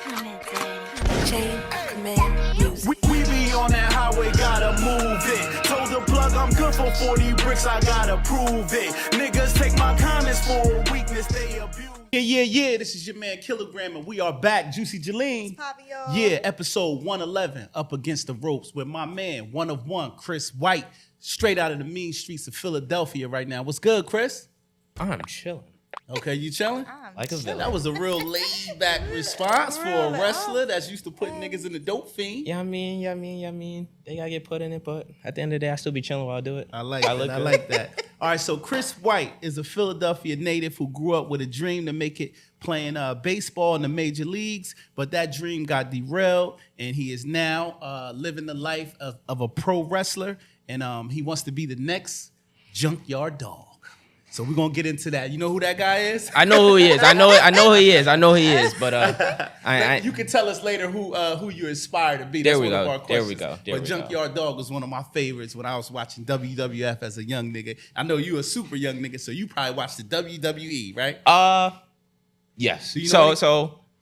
We be on that highway, gotta move it. Told the plug I'm good for 40 bricks, I gotta prove it. Niggas take my kindness for a weakness, they abuse. Yeah. This is your man Kilogram, and we are back. Juicy Jaleen. Yeah, episode 111, Up Against the Ropes, with my man, one of one, Chris White, straight out of the mean streets of Philadelphia right now. What's good, Chris? I'm chilling. Okay, you chilling? Like a villain. That was a real laid-back response for a wrestler that's used to putting niggas in the dope fiend. Yeah, I mean, they gotta get put in it, but at the end of the day, I still be chilling while I do it. I like that. All right, so Chris White is a Philadelphia native who grew up with a dream to make it playing baseball in the major leagues, but that dream got derailed, and he is now living the life of a pro wrestler, and he wants to be the next Junkyard Dog. So we're gonna get into that. You know who that guy is? I know who he is. I know who he is. But you can tell us later who you're inspired to be. There That's we one of go. our questions. There we But Junkyard Dog was one of my favorites when I was watching WWF as a young nigga. I know you a super young nigga, so you probably watched the WWE, right? Yes.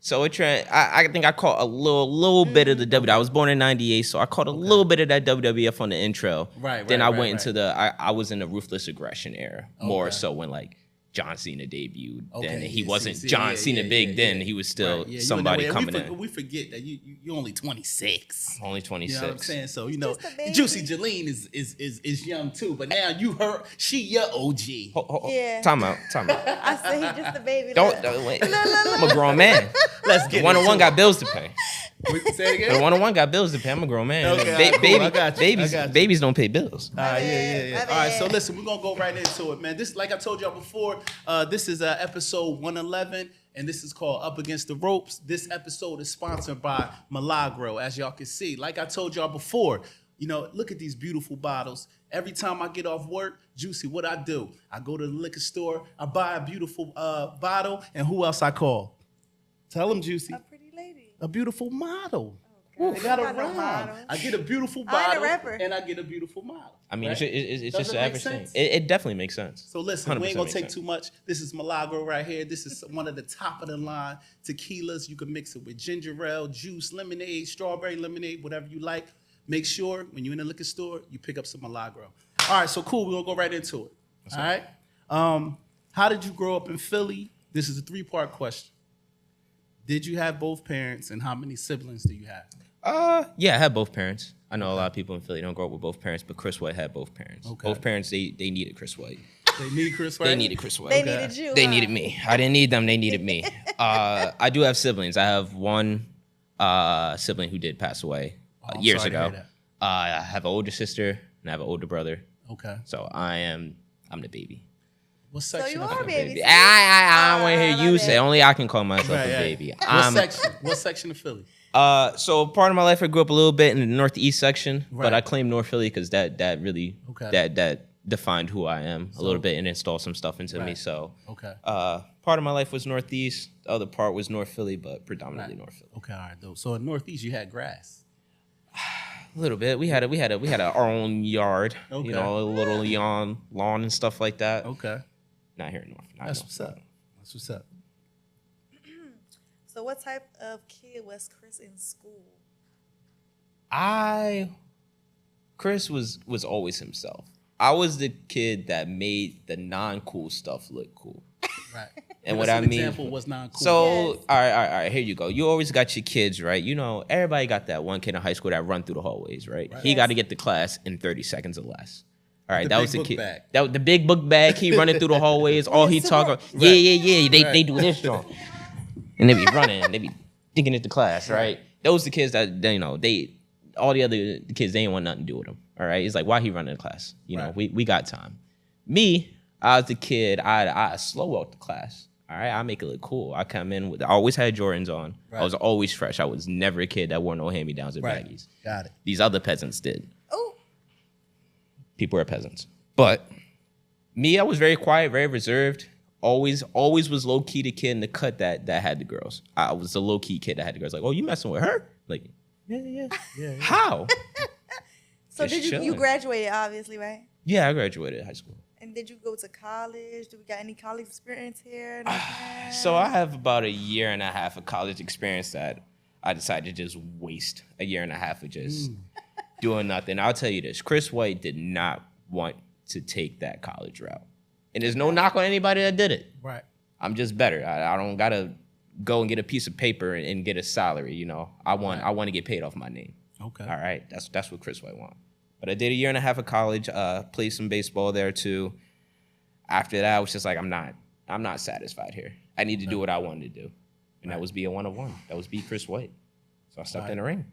So it trend. I think I caught a little bit of the WWE. I was born in '98, so I caught a little bit of that WWF on the intro. Right. Then I went into the. I was in the Ruthless Aggression era more so when like John Cena debuted. Then he wasn't John Cena big. Then he was still somebody coming in. We forget that you're only 26. I'm only 26. You know what I'm saying? So Juicy Jaleen is young too. But now you heard she your OG. Yeah. Time out. I said he just a baby. Don't wait. I'm a grown man. Let's get one-on-one got bills to pay. Say it again. The one-on-one got bills to pay. I'm a grown man. Okay, cool. I got you. Babies don't pay bills. Yeah. All right, so listen, we're gonna go right into it, man. This, like I told y'all before, this is episode 111, and this is called Up Against the Ropes. This episode is sponsored by Milagro, as y'all can see. Like I told y'all before, look at these beautiful bottles. Every time I get off work, Juicy, what I do? I go to the liquor store, I buy a beautiful bottle, and who else I call? Tell them, Juicy. A pretty lady. A beautiful model. Oh, They got a I know rhyme. models. I get a beautiful I ain't a bottle, rapper. and I get a beautiful model. I mean, right? it's just Doesn't an make average thing. sense? It definitely makes sense. So listen, we ain't gonna 100% take makes too much. This is Milagro right here. This is one of the top of the line tequilas. You can mix it with ginger ale, juice, lemonade, strawberry lemonade, whatever you like. Make sure when you're in the liquor store, you pick up some Milagro. All right, so cool. We're gonna go right into it. All right. How did you grow up in Philly? This is a 3-part question. Did you have both parents, and how many siblings do you have? Yeah, I had both parents. I know a lot of people in Philly don't grow up with both parents, but Chris White had both parents. Okay. Both parents, they needed Chris White. They need Chris White? They needed Chris White. They needed you. They needed me. I didn't need them. They needed me. I do have siblings. I have one sibling who did pass away years sorry to ago. hear that. I have an older sister and I have an older brother. Okay. So I'm the baby. What So section you of are a Philly? baby. I want to hear you love say. it. Only I can call myself Right, a right. baby. What section of Philly? So part of my life, I grew up a little bit in the northeast section, Right. but I claim North Philly because that really Okay. that defined who I am a little bit and installed some stuff into me. Right. So Okay. part of my life was northeast, the other part was North Philly, but predominantly North Philly. Okay, all right, dope. So in Northeast, you had grass. A little bit. We had our own yard, Okay. a little lawn and stuff like that. Okay. Not here in North. Not That's North. what's up. That's what's up. So what type of kid was Chris in school? Chris was always himself. I was the kid that made the non-cool stuff look cool. Right. And Give what us I an mean, example was non-cool. so Yes. all right, here you go. You always got your kids, right? Everybody got that one kid in high school that run through the hallways, right? He Yes. got to get to class in 30 seconds or less. All right, The that big was the book kid. bag. That was the big book bag. He running through the hallways. All he talking, yeah. They do this joint, and they be running. They be thinking it to class, right? Those the kids that all the other kids, they ain't want nothing to do with him. All right, it's like, why he running to class? Right. We got time. Me, I was the kid. I slow walk to class. All right, I make it look cool. I come in I always had Jordans on. Right. I was always fresh. I was never a kid that wore no hand-me-downs or Right. baggies. Got it. These other peasants did. Oh, People are peasants. But me, I was very quiet, very reserved. Always was low-key the kid in the cut that had the girls. I was the low-key kid that had the girls. Like, oh, you messing with her? Like, yeah. How? so Just did you chilling. graduated obviously, right? Yeah, I graduated high school. And did you go to college? Do we got any college experience here? Nothing? So I have about a year and a half of college experience that I decided to just waste a year and a half of just doing nothing. I'll tell you this, Chris White did not want to take that college route. And there's no knock on anybody that did it. Right. I'm just better. I don't got to go and get a piece of paper and get a salary, you know. I want to get paid off my name. Okay. All right. That's what Chris White want. But I did a year and a half of college, played some baseball there too. After that, I was just like, I'm not satisfied here. I need to do what I wanted to do. And that was be a one-on-one. That was be Chris White. So I stepped in the ring.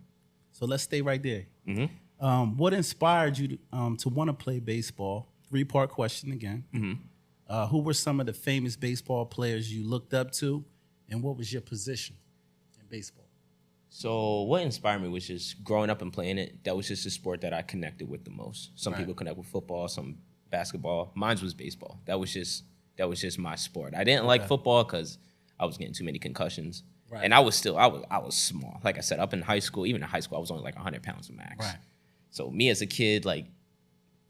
So let's stay right there. Mm-hmm. What inspired you to want to play baseball? 3-part question again. Mm-hmm. Who were some of the famous baseball players you looked up to, and what was your position in baseball? So what inspired me was just growing up and playing it. That was just a sport that I connected with the most. Some people connect with football, some basketball. Mine was baseball. That was just my sport. I didn't like football because I was getting too many concussions. Right. And I was small. Like I said, up in high school, even in high school, I was only like 100 pounds max. Right. So me as a kid, like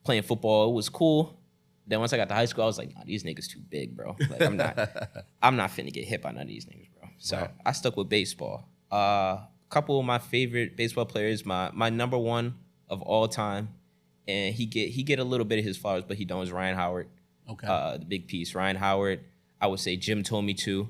playing football, it was cool. Then once I got to high school, I was like, nah, these niggas too big, bro. Like I'm not finna get hit by none of these niggas, bro. So I stuck with baseball. A couple of my favorite baseball players, my number one of all time, and he get a little bit of his flowers, but he don't, is Ryan Howard. Okay. The big piece. Ryan Howard. I would say Jim told me to.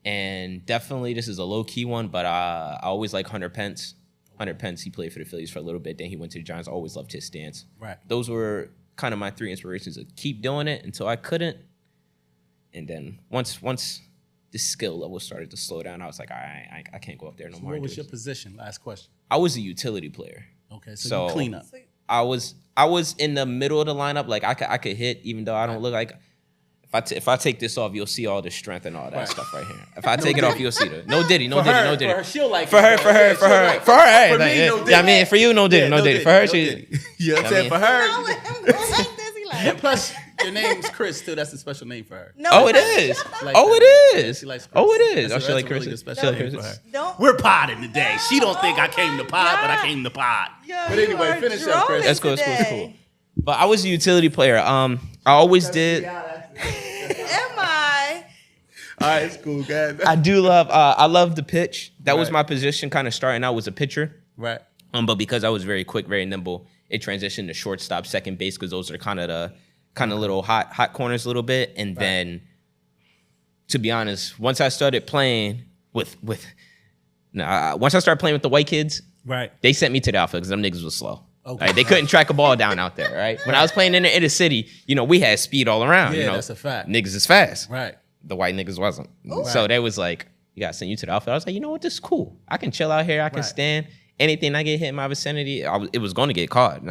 And definitely this is a low-key one, but I always like Hunter Pence. Hunter Pence, he played for the Phillies for a little bit, then he went to the Giants. I always loved his stance. Right. Those were kind of my 3 inspirations to keep doing it until I couldn't. And then once the skill level started to slow down, I was like, I can't go up there no more. What was your position? Last question. I was a utility player. Okay, so you clean up. I was in the middle of the lineup. Like I could hit, even though I don't look like. If I take this off, you'll see all the strength and all that stuff right here. If I take it off, you'll see the no Diddy. For her, she'll like for her. For her, me, no Diddy. Yeah, I mean, for you, no Diddy, no Diddy. For her, she. You know what I'm saying? For her. Like this, he like. And plus, your name's Chris too. That's a special name for her. No, oh, it is. Like oh, that. it is. Yeah, she likes Chris. Oh, it is. That's She like a Chris. really good special name for her. Don't. We're podding today. She don't think I came to pod, but I came to pod. Yo, But anyway, finish up, Chris. That's cool. That's cool. That's cool. But I was a utility player. I always did. Am I? All right, it's cool, guys. I do love. I love the pitch. That was my position, kind of starting out was a pitcher. Right. But because I was very quick, very nimble, it transitioned to shortstop, second base, because those are kind of little hot corners a little bit. And then, to be honest, once I started playing once I started playing with the white kids, they sent me to the outfield because them niggas was slow. Okay. Right? They couldn't track a ball down out there, right? When I was playing in the inner city, we had speed all around. Yeah, that's a fact. Niggas is fast. Right. The white niggas wasn't. Ooh. So they was like, you gotta send you to the outfield. I was like, you know what, this is cool. I can chill out here. I can stand. Anything I get hit in my vicinity, it was going to get caught.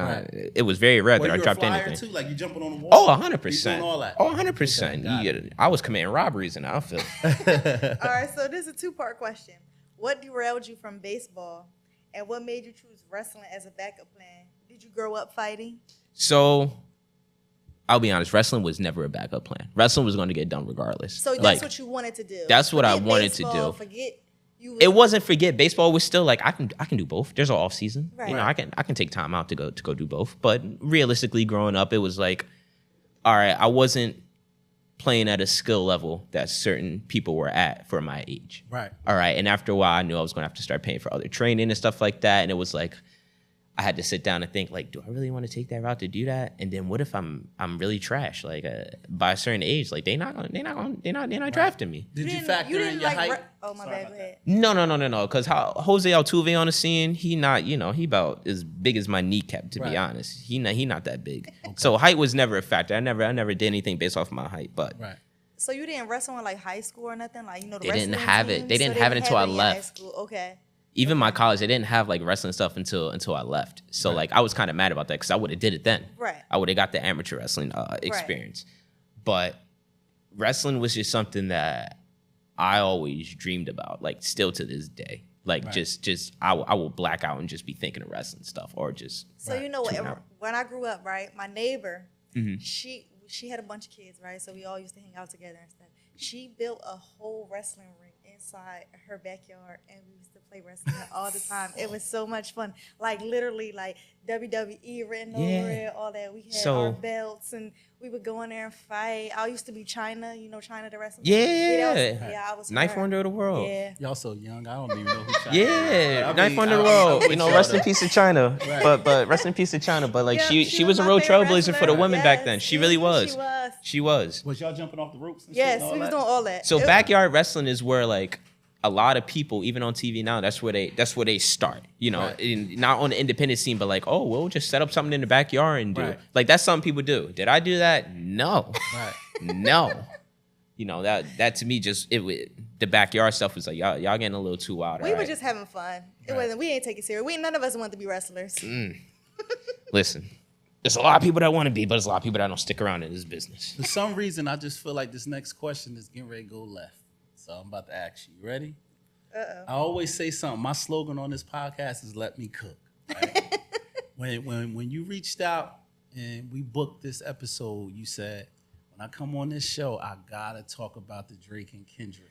It was very rare that I dropped anything. Too? Like you jumping on the wall? Oh, 100%. Doing all that? Oh, 100%. Okay, I was committing robberies in the outfield. All right, so this is a 2-part question. What derailed you from baseball, and what made you choose wrestling as a backup plan? Did you grow up fighting? So, I'll be honest, wrestling was never a backup plan. Wrestling was going to get done regardless. So that's what you wanted to do? That's what I wanted to do. It wasn't forget. Baseball was still like, I can do both. There's an off season. Right. I can take time out to go do both. But realistically, growing up, it was like, all right, I wasn't playing at a skill level that certain people were at for my age. Right. All right. And after a while, I knew I was going to have to start paying for other training and stuff like that. And it was like, I had to sit down and think, like, do I really want to take that route to do that? And then what if I'm really trash? Like, by a certain age, like they're not drafting me. Did you factor in your height? Oh my bad, go ahead. No. Because Jose Altuve on the scene, he not, he about as big as my kneecap, to be honest. He not that big. Okay. So height was never a factor. I never did anything based off of my height. But so you didn't wrestle in like high school or nothing? Like, the they didn't have it. They didn't have it until I left. Okay. Even my college, they didn't have like wrestling stuff until I left. So like I was kind of mad about that because I would have did it then. Right. I would have got the amateur wrestling experience. But wrestling was just something that I always dreamed about, like still to this day. Like just I will black out and just be thinking of wrestling stuff or just. So when I grew up, right, my neighbor, she had a bunch of kids, right? So we all used to hang out together and stuff. She built a whole wrestling ring inside her backyard, and we used to play wrestling all the time. It was so much fun. Like literally, like WWE written over it, all that. We had our belts, and we would go in there and fight. I used to be China, China the wrestling. Yeah, I was Knife Wonder of the world. Yeah, Y'all so young. I don't even know who China Yeah, is. Knife Wonder of the world. Rest in peace to China. But rest in peace to China. But like she was a real trailblazer for the women back then. She really was. She was. Was y'all jumping off the ropes? And yes, shit we was doing all that. So backyard wrestling is where like a lot of people, even on TV now, that's where they start. Not on the independent scene, but like, oh, we'll just set up something in the backyard and do it. Like that's something people do. Did I do that? No. Right. No. That to me the backyard stuff was like y'all getting a little too wild. We were just having fun. It wasn't. We ain't take it serious. None of us wanted to be wrestlers. Listen, there's a lot of people that want to be, but there's a lot of people that don't stick around in this business. For some reason, I just feel like this next question is getting ready to go left. So I'm about to ask you. Ready? Uh-oh. I always say something. My slogan on this podcast is "Let me cook." Right? when you reached out and we booked this episode, you said, when I come on this show, I gotta talk about the Drake and Kendrick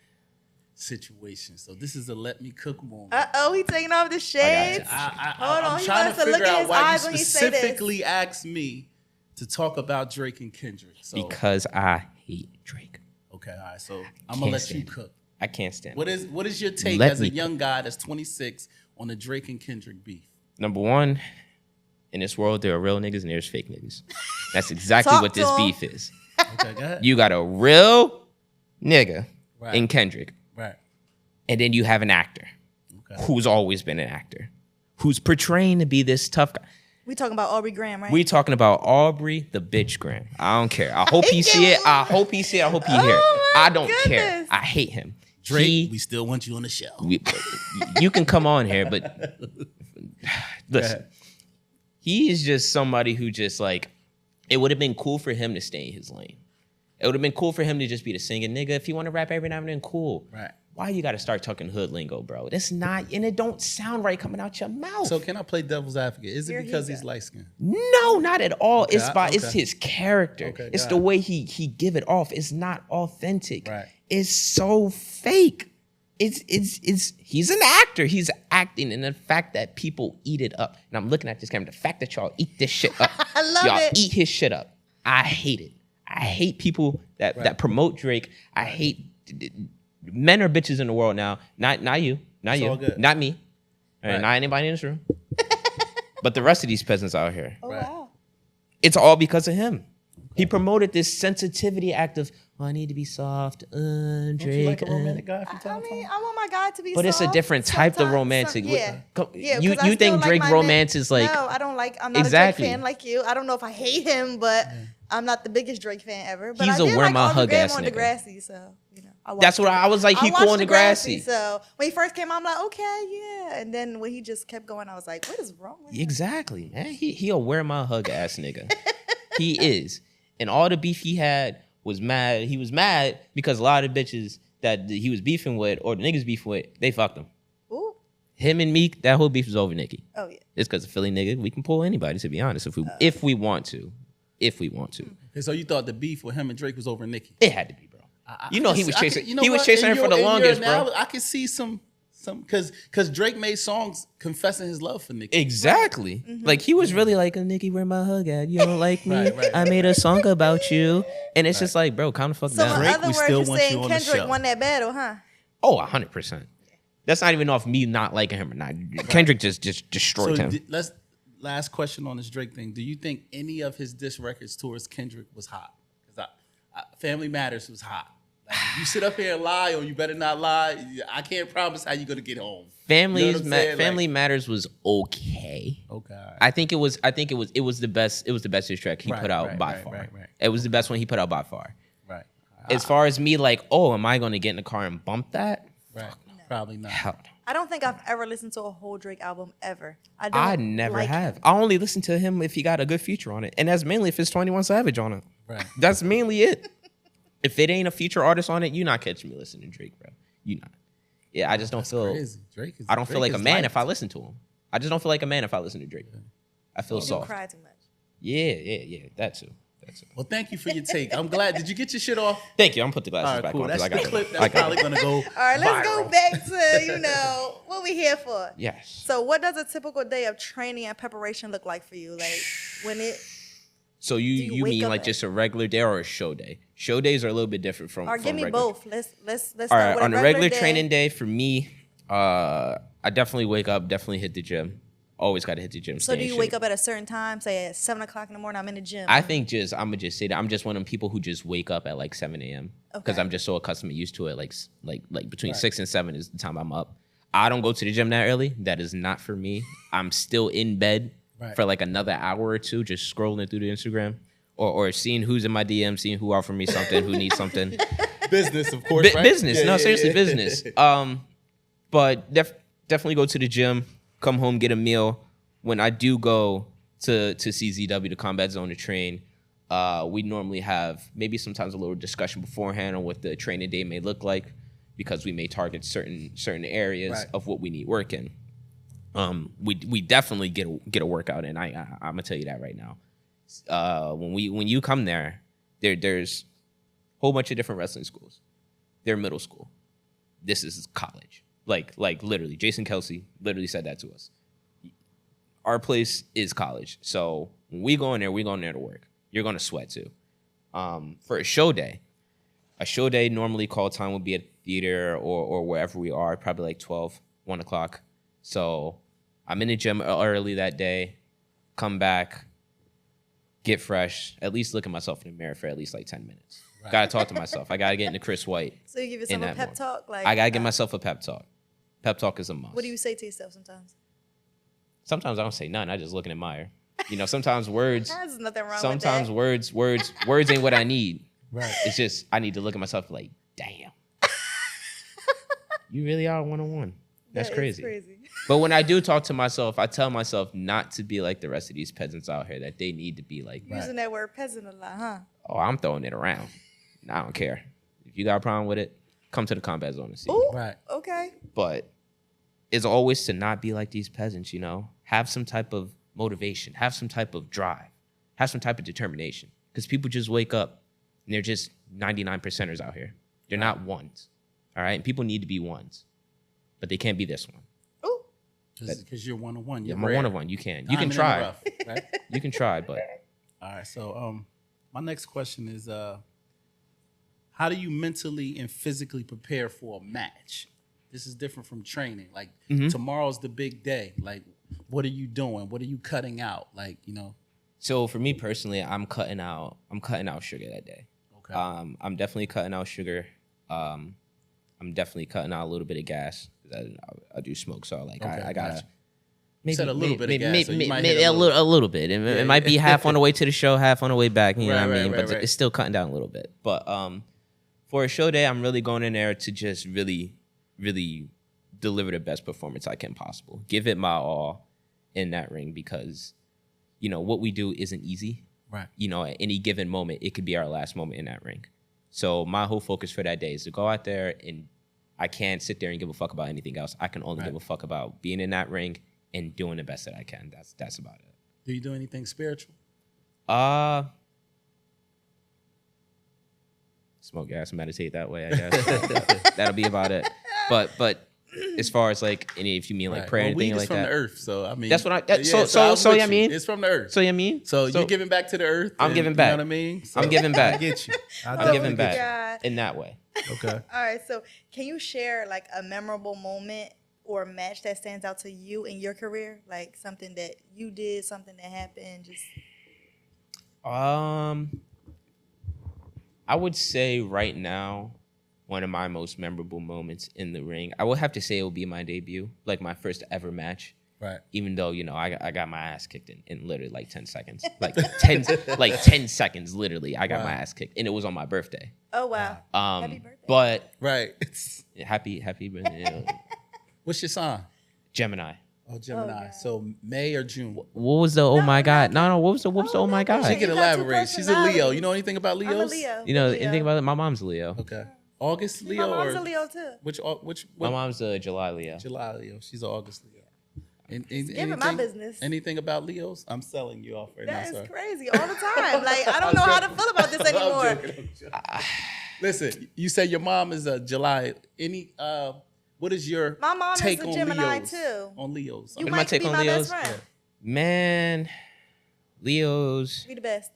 situation. So this is a "Let me cook" moment. He taking off the shades. Hold on, I'm he trying wants to to look figure at out his why you eyes when he say this. specifically asked me to talk about Drake and Kendrick. So, Because I hate Drake. okay, all right. So I'm gonna let you cook. I can't stand What it. is your take Let as me a young guy that's 26 on the Drake and Kendrick beef? Number one, in this world, there are real niggas and there's fake niggas. That's exactly Talk what this to 'em. beef is. Okay, go ahead. You got a real nigga Right. in Kendrick, Right. and then you have an actor Okay. who's always been an actor, who's portraying to be this tough guy. We talking about Aubrey Graham, right? We talking about Aubrey the bitch Graham. I don't care. I hope he see it. I hope he see it. I hope he hear it. Oh my I don't care. goodness. I hate him. Drake, we still want you on the show. You can come on here, but listen, he is just somebody who just like, it would have been cool for him to stay in his lane. It would have been cool for him to just be the singing nigga. If you want to rap every now and then, cool. Right. Why you got to start talking hood lingo, bro? That's not, and it don't sound right coming out your mouth. So can I play devil's advocate? Is it Here because he he's goes. light skinned? No, not at all. Okay, It's his character. Okay, it's got the it. way he give it off. It's not authentic. Right. It's so fake. It's he's an actor. He's acting, and the fact that people eat it up. And I'm looking at this camera. The fact that y'all eat this shit up. I love y'all it. eat his shit up. I hate it. I hate people that promote Drake. I hate men are bitches in the world now. Not you. Not It's you. all good. Not me. Right. Not anybody in this room. But the rest of these peasants out here. Oh, Right. wow. It's all because of him. He promoted this sensitivity act of, oh, I need to be soft, Don't you like Drake. a romantic guy from I time to mean, time? I want my guy to be But it's a soft different type of sometimes, romantic. yeah. Yeah, You 'cause I think still like Drake my romance man. is like, No, I don't like. I'm not Exactly. a Drake fan like you. I don't know if I hate him, but I'm not the biggest Drake fan ever. But He's I a did wear like my Aubrey hug Graham ass on nigga. Degrassi, so That's what I was like, he I watched cool on Degrassi. So when he first came out, I'm like, okay, yeah. And then when he just kept going, I was like, what is wrong with him? Exactly, man. He a wear my hug ass nigga. He is. And all the beef he had was mad. He was mad because a lot of bitches that he was beefing with or the niggas beefing with, they fucked him. Ooh. Him and Meek, that whole beef was over Nicki. Oh, yeah. It's because of Philly nigga. We can pull anybody, to be honest, if we want to. If we want to. Okay, so you thought the beef with him and Drake was over Nicki? It had to be, bro. He was chasing. He was what? chasing her In for the your- in your longest, bro. analogy, I could see some because Drake made songs confessing his love for Nicki. Exactly. Like he was really like, Nicki, where my hug at? You don't like me? Right. I made a song about you, and it's just like, bro, calm the fuck So down. in Drake, other we words, still you're want you saying on the Kendrick show. won that battle, huh? Oh, 100%. That's not even off me not liking him or not. Kendrick just destroyed So him. let's last question on this Drake thing. Do you think any of his diss records towards Kendrick was hot? Because Family Matters was hot. Like, if you sit up here and lie, or you better not lie. I can't promise how you're gonna get home. Family You know what I'm saying? Family Matters was okay. Okay. All right. I think it was the best. It was the best diss track he Right, put out right, by right, far. right. It was the best one he put out by far. Right. As far as me, like, oh, am I going to get in the car and bump that? Right. Probably not. Hell no. I don't think I've ever listened to a whole Drake album ever. I never like have. him. I only listen to him if he got a good feature on it, and that's mainly if it's 21 Savage on it. Right. That's mainly it. If it ain't a feature artist on it, you're not catching me listening to Drake, bro. You not. Yeah, I just don't feel. Crazy. Drake is. I don't feel Drake like a is man light. if I listen to him. I just don't feel like a man if I listen to Drake. I feel You do soft. cry too much. Yeah. That too. Well, thank you for your take. I'm glad. Did you get your shit off? Thank you. I'm gonna put the glasses All right, back cool. on. That's 'Cause I the got clip it. that's probably going to go All right, let's go viral. back to, what we here for. Yes. So what does a typical day of training and preparation look like for you? Like when it, So Do you you wake mean up like at- just a regular day or a show day? Show days are a little bit different from. or from give me regular. both. Let's start All right, with on a regular day. training day for me, I definitely wake up, definitely hit the gym. Always got to hit the gym. So stay do in you shape. wake up at a certain time? Say at 7:00 in the morning, I'm in the gym. I think I'm gonna just say that I'm just one of them people who just wake up at like 7 a.m. because Okay. I'm just so accustomed and used to it. Like between 6 and 7 is the time I'm up. I don't go to the gym that early. That is not for me. I'm still in bed for like another hour or two, just scrolling through the Instagram or seeing who's in my DM, seeing who offered me something, who needs something. Business, of course, right? Business. Yeah, No, yeah, seriously, yeah. business. But definitely go to the gym, come home, get a meal. When I do go to CZW, the Combat Zone, to train, we normally have maybe sometimes a little discussion beforehand on what the training day may look like, because we may target certain areas Right. of what we need work in. We definitely get a workout in. I'm gonna tell you that right now. When you come there's a whole bunch of different wrestling schools. They're middle school. This is college. Like literally, Jason Kelsey literally said that to us. Our place is college. So when we go in there to work. You're gonna sweat too. For a show day normally call time would be at the theater or wherever we are, probably like 12, 1 o'clock. So I'm in the gym early that day, come back, get fresh, at least look at myself in the mirror for at least like 10 minutes. Right. Gotta talk to myself. I gotta get into Chris White. So you give in yourself a that pep moment. talk? Like I gotta give myself a pep talk. Pep talk is a must. What do you say to yourself sometimes? Sometimes I don't say nothing. I just look and admire. Sometimes words. There's nothing wrong Sometimes with that. words ain't what I need. Right. It's just I need to look at myself like, damn, you really are 101. That's That is crazy. crazy. But when I do talk to myself, I tell myself not to be like the rest of these peasants out here. That they need to be like. Using that word peasant a lot, huh? Oh, I'm throwing it around. I don't care. If you got a problem with it, come to the Combat Zone and see. Ooh, Right. okay. But it's always to not be like these peasants. Have some type of motivation, have some type of drive, have some type of determination. Because people just wake up and they're just 99 percenters out here. They're not ones. All right? And people need to be ones. But they can't be this one. Ooh. Because you're 101. You're I'm a rare. one of one. You can. You Diamond can in the try. rough, right? You can try, but All right. So, my next question is, how do you mentally and physically prepare for a match? This is different from training. Like tomorrow's the big day. Like, what are you doing? What are you cutting out? Like, so for me personally, I'm cutting out sugar that day. Okay. I'm definitely cutting out sugar. I'm definitely cutting out a little bit of gas. I do smoke, so like Okay, I got gotcha. maybe said a little bit of gas, maybe, so you might maybe hit a little bit. It might be half on the way to the show, half on the way back. You know what I mean? But right. it's still cutting down a little bit. But for a show day, I'm really going in there to just really, really deliver the best performance I can possible. Give it my all in that ring because, what we do isn't easy. Right. At any given moment, it could be our last moment in that ring. So my whole focus for that day is to go out there, and I can't sit there and give a fuck about anything else. I can only give a fuck about being in that ring and doing the best that I can. That's about it. Do you do anything spiritual? Smoke gas, meditate that way, I guess. That'll be about it. But as far as like if you mean like prayer Well, and weed anything is like from that. the earth, so I mean That's what I- yeah, so I'm you with mean? It's from the earth. So you mean? So you're giving back to the earth. I'm and giving You back. know what I mean? So I'm giving back. I get you. I'm giving back God. in that way. Okay. All right. So can you share like a memorable moment or match that stands out to you in your career? Like something that you did, something that happened, just I would say right now, one of my most memorable moments in the ring, I would have to say it would be my debut, like my first ever match. Right. Even though, I got my ass kicked in literally like 10 seconds. Like 10 seconds, literally, I got my ass kicked. And it was on my birthday. oh wow. Happy birthday. But Right. happy birthday. What's your sign? Gemini. Oh, Gemini. God. So May or June? What was the oh my god? No, what was the oh my She god? You can got two elaborate. She's a Leo. personalities. You know anything about Leos? I'm a Leo. You know, Leo. anything about it? My mom's a Leo. Okay. August Leo My mom's or a Leo too. which My mom's a July Leo. July Leo? She's an August Leo. Give it my business. Anything about Leos? I'm selling you off right now. That is crazy all the time. Like, I don't know how to feel about this anymore. I'm joking. Listen, you say your mom is a July. What is your My mom take is a on Gemini Leos? too. On Leos. You What might take be on my Leos? best friend. Man, Leos. Be the best.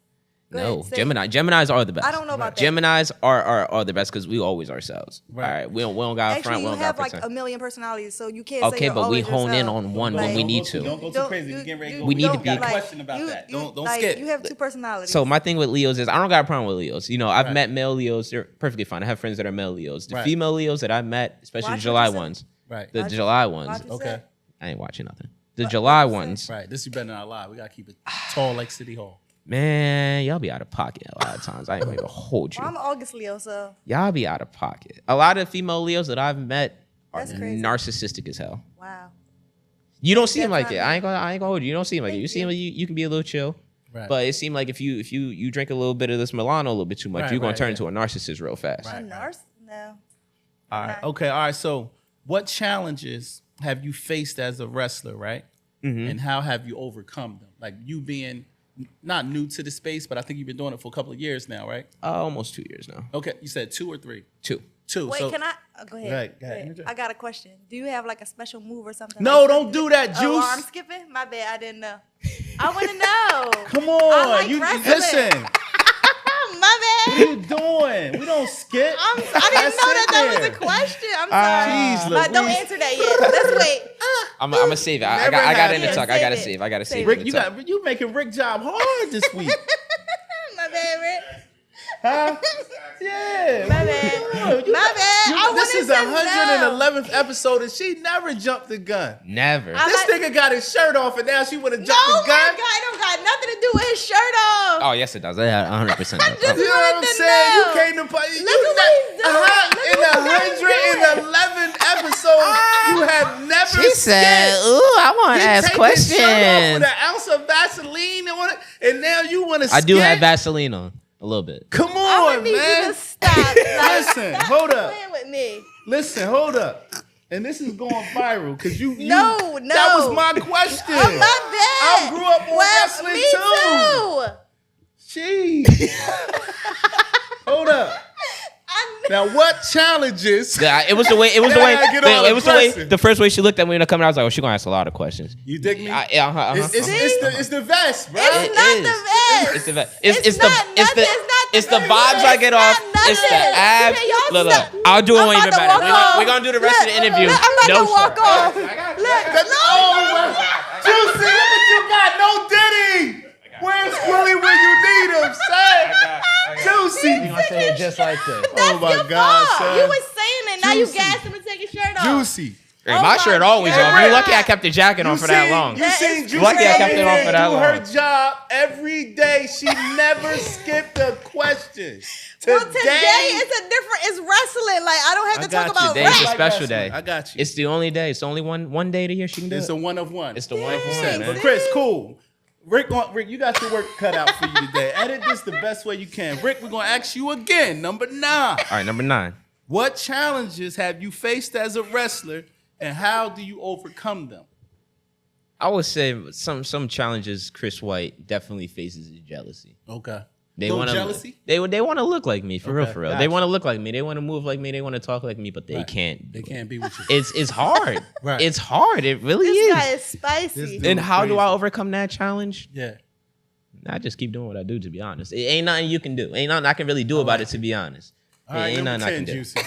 Go No, ahead, say it. Geminis are the best. I don't know about that. Geminis are the best because we always ourselves. Right. All right, we don't got Actually, front. We you don't got have like pretend. a million personalities, so you can't say Okay, you're but we always hone in yourself. on one Like, when we need Don't go to. too crazy. You getting ready to go. We need to Don't be- got a question about that. Don't like, skip. You have two personalities. So my thing with Leos is I don't got a problem with Leos. You know, I've Right. met male Leos. They're perfectly fine. I have friends that are male Leos. The Right. female Leos that I've met, especially Watch the what July you say. ones. Right. The Watch- July ones. watch what you Okay. say. I ain't watching nothing. The July ones. Right. This is better than our live. We gotta keep it tall like City Hall. Man, y'all be out of pocket a lot of times. I ain't gonna even hold you. Well, I'm an August Leo, so Y'all be out of pocket. A lot of female Leos that I've met are That's crazy. narcissistic as hell. wow. You don't seem That's like not it. me. I ain't gonna hold you. You don't seem like it. Thank You seem you. like you can be a little chill. Right. But it seemed like if you drink a little bit of this Milano a little bit too much, Right, you're gonna right, turn yeah. into a narcissist real fast. Right. A nurse? No. All right. Okay. All right. So, what challenges have you faced as a wrestler, right? Mm-hmm. And how have you overcome them? Like you being not new to the space, but I think you've been doing it for a couple of years now, right? Almost 2 years now. Okay. You said 2 or 3? 2. 2. Wait, so, can I? Oh, go ahead. Go ahead. Go ahead. I got a question. Do you have like a special move or something? No, like don't do that, Oh, Juice. I'm skipping? My bad. I didn't know. I want to know. Come on. I like you wrestling. listen. My What bad. are you doing? We don't skip. I didn't know that was a question. I'm sorry. Jeez, Don't Louise. answer that yet. Let's wait. I'm gonna save it. I Never got had it in the it. tuck. I gotta Save it. save. I gotta Save save. it. it in Rick, the you tuck. got you making Rick job hard this week. My bad, Rick. Huh? Yeah. My bad. You My got- bad. you- I this wanted is to know. 111th episode, and she never jumped the gun. Never. I- This nigga got his shirt off, and now she would have No, jumped the my gun. God, it don't got nothing to do with his shirt off. Oh yes, it does. It 100%. I does. just You know what I'm wanted to saying? You know. came to play. Look at what he's doing. In Look the at what he's doing. 111th episode, you have never She said, skipped. "Ooh, I want to You ask take his shirt off questions." with an ounce of Vaseline and now you want to I do have Vaseline on a little bit. Come I'm on, gonna need you man. to stop. Like, Listen, stop hold up. playing with me. Listen, hold up. And this is going viral because you. No. That was my question. Oh, my bad. I grew up on wrestling me too. Jeez. Hold up. Now, what challenges? Yeah, it was the way. It was the Now way. I get all It was the way. aggressive. The first way she looked at me when I come out, I was like, "Oh, she's gonna ask a lot of questions." You dig me? It's It's the vest, bro. It's not the vest. It's the vest. It's the not it's the nothing. It's not the it's the vest. vibes I get It's off. not It's the nothing. abs. Okay, y'all Look, stop. I'll do it I'm one about even to better. walk off. We're gonna do the rest of the interview. Look, I'm about No to walk shirt. off. Juicy, look what you got. No Diddy. Where's Willie when you need him, son? Juicy. You gonna say it just like this? Oh my Your God, fault. son. You was saying it. Now you Juicy. gassed him and take his shirt off. Juicy. Hey, Oh my my shirt always God. off. You lucky I kept the jacket on for that long. You That seen is Juicy Lucky I kept it on every for day that do long. her job every day. She never skipped a question. Well, today it's wrestling. Like, I don't have to talk about Today's a rap. special day. I got you. It's the only day. It's the only one day of the year she can do It's it. a one of one. It's the one of You one, said. man. But Chris, cool. Rick, you got your work cut out for you today. Edit this the best way you can. Rick, we're gonna ask you again. Number 9. All right, number 9. What challenges have you faced as a wrestler, and how do you overcome them? I would say some challenges Chris White definitely faces is jealousy. Okay. They No want jealousy? They want to look like me for real. They gotcha. want to look like me. They want to move like me. They want to talk like me, but they Right. can't. They can't be with you. It's hard. Right. It's hard. It really This guy is. is spicy. This dude- And how do I crazy. overcome that challenge? Yeah. I just keep doing what I do. To be honest, it ain't nothing you can do. Ain't nothing I can really do about it. To be honest, All right, ain't number nothing I 10, can do. Juicy.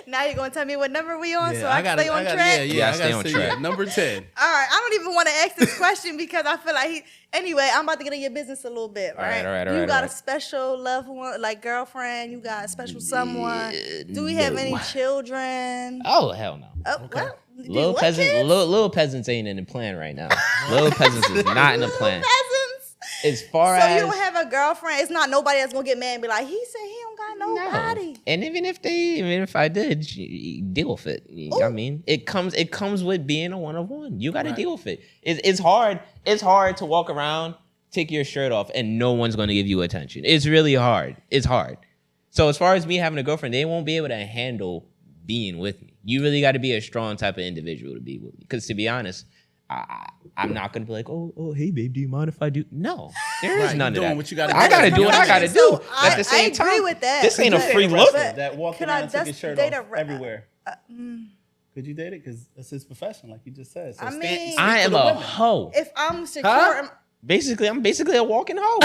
Now you're gonna tell me what number we on, Yeah, so I can stay on track. Yeah, I stay gotta on say, track. yeah, number 10. All right, I don't even want to ask this question because I feel like Anyway, I'm about to get in your business a little bit, right? All right. You got all right. a special loved one, like girlfriend. You got a special someone. Do we have any children? Oh hell no. Oh, well, do Little what peasants, kids? little peasants ain't in the plan right now. Little peasants is not in the plan. Peasants. As far So as you don't have a girlfriend. It's not nobody that's gonna get mad and be like, he said he don't got nobody. No. And even if I did, deal with it. I mean, it comes with being a one-of-one. You got to deal with it. It's hard. It's hard to walk around, take your shirt off, and no one's going to give you attention. It's really hard. It's hard. So as far as me having a girlfriend, they won't be able to handle being with me. You really got to be a strong type of individual to be with me. Because to be honest, I'm not gonna be like, oh, hey, babe, do you mind if I do? No, there is Right, none you of doing that. what you gotta I do. gotta do what I gotta do. I- At the same I agree time, with that. this ain't a But- free look. That walked Could I around and took his just shirt date off a everywhere. Could you date it? Because that's his profession, like you just said. So I mean- speak I for am the a women. hoe. If I'm secure, Huh? I'm basically a walking hoe.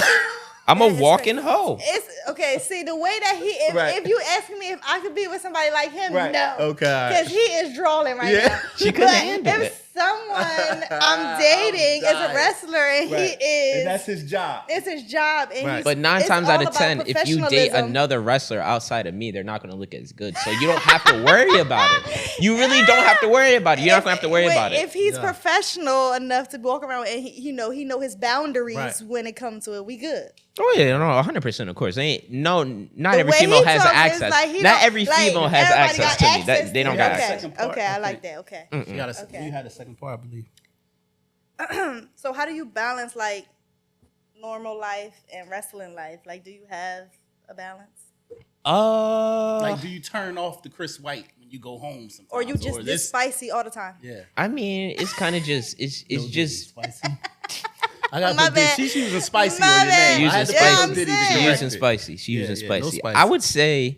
I'm a That is walking crazy. hoe. It's okay. See the way that if, Right. if you ask me if I could be with somebody like him, Right. no. Okay, all right. Because he is drawing right Yeah. now. She couldn't But handle if it. someone I'm dating is a dying. wrestler and Right. he is, And that's his job. it's his job. And Right. he's, But 9 it's times all out of about 10, if you date professionalism. another wrestler outside of me, they're not going to look as good. So you don't have to worry about it. You really don't have to worry about it. You're not going to have to worry about it. If he's Yeah. professional enough to walk around and he know his boundaries Right. when it comes to it, we good. Oh yeah, no, 100%. Of course, not The every way female he has talks is access. like he not don't- every like, female has everybody access got to me. access They don't to got it. access. Second part, Okay, I I like think. that. Okay. You got a, Okay. You had a second part, I believe. So how do you balance like normal life and wrestling life? Like, do you have a balance, Like, do you turn off the Chris White when you go home sometimes? or you just this spicy all the time? Yeah. I mean, it's kind of just it's Lil Diddy, just spicy. I got My to put this. bad. She's using spicy My on your bad. name. I had to put Using Lil spicy. Diddy to Yeah, I'm she correct using it. spicy. She Yeah, using yeah, no spicy. spicy. I would say,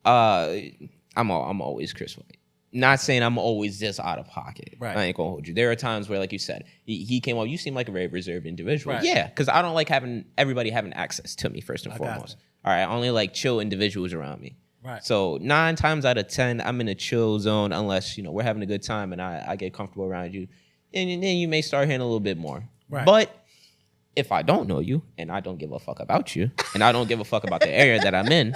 I'm always Chris White. Not saying I'm always this out of pocket. Right. I ain't gonna hold you. There are times where, like you said, he came up. You seem like a very reserved individual. Right. Yeah, because I don't like having everybody having access to me first and I got foremost. All right, I only like chill individuals around me. Right. So 9 times out of 10, I'm in a chill zone unless we're having a good time and I get comfortable around you, and then you may start hearing a little bit more. Right. But if I don't know you and I don't give a fuck about you and I don't give a fuck about the area that I'm in,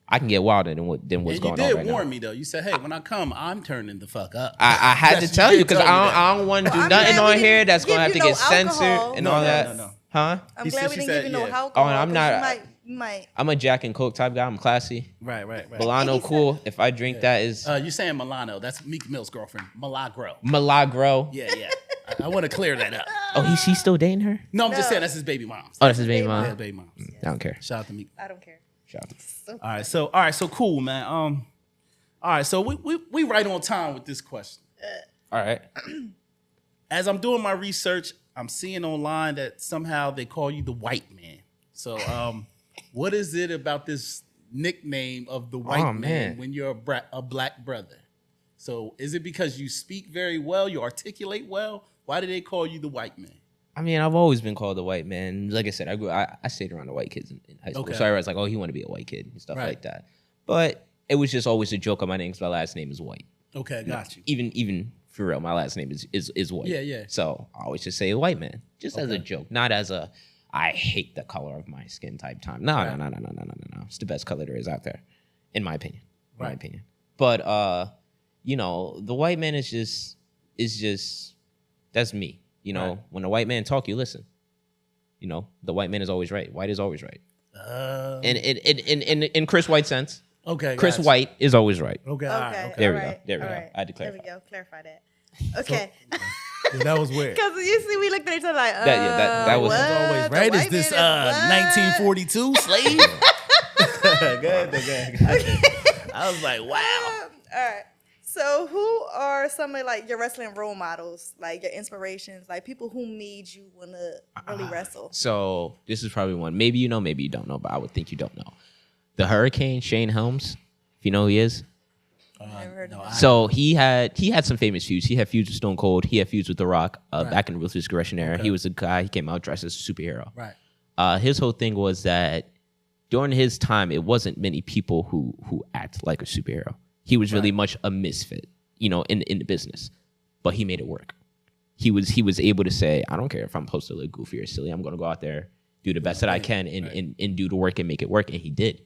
I can get wilder than what's And going you on did right warn now. me though. You said, "Hey, when I come, I'm turning the fuck up." I had Yes, to tell you did because tell me that. I don't want to do I'm nothing glad we on here didn't that's gonna give have to you get no censored alcohol. and No, all no, that. no. Huh? I'm He glad said- we she didn't said, give you no yeah. alcohol. I'm 'cause not- You might. I'm a Jack and Coke type guy. I'm classy. Right. Milano cool. If I drink that is You're saying Milano. That's Meek Mill's girlfriend, Milagro. Milagro. Yeah. I want to clear that up. Oh, he's still dating her? No, I'm just No. saying that's his baby mom. Oh, that's his baby baby mom. Yeah, baby mom. I don't care. Shout out to Meek. I don't care. Shout out. All right, so cool, man. All right, so we right on time with this question. All right. As I'm doing my research, I'm seeing online that somehow they call you the white man. So, what is it about this nickname of the white man man. when you're a black brother? So, is it because you speak very well, you articulate well? Why do they call you the white man? I mean, I've always been called a white man. Like I said, I stayed around the white kids in high school. Okay. So I was like, oh, he want to be a white kid and stuff Right. like that. But it was just always a joke on my name because my last name is White. Okay, got you. Even for real, my last name is White. Yeah. So I always just say white man, just as a Okay. joke, not as a I hate the color of my skin type time. No. It's the best color there is out there, in my opinion. Right. But the white man is just that's me. Right. When a white man talk, you listen. The white man is always right. White is always right. In Chris White sense, Okay, Chris gotcha. White is always right. Okay, all right, okay. There we all go. right, There we all go. right. I had to There clarify. we go. Clarify that. Okay. Yeah, that was weird. Because you see, we looked at each other like, that was what? Always The right. Is white this man what? 1942 slave? Good. I was like, wow. All right. So, who are some of like your wrestling role models, like your inspirations, like people who made you want to really wrestle? So this is probably one. Maybe you know, maybe you don't know, but I would think you don't know. The Hurricane, Shane Helms, if you know who he is. Never heard of him. So he had some famous feuds. He had feuds with Stone Cold. He had feuds with The Rock back in the Ruthless Aggression era. Okay. He was a guy. He came out dressed as a superhero. Right. His whole thing was that during his time, it wasn't many people who act like a superhero. He was really much a misfit, in the business, but he made it work. He was able to say, I don't care if I'm supposed to look goofy or silly. I'm going to go out there, do the best that I can, and do the work and make it work. And he did.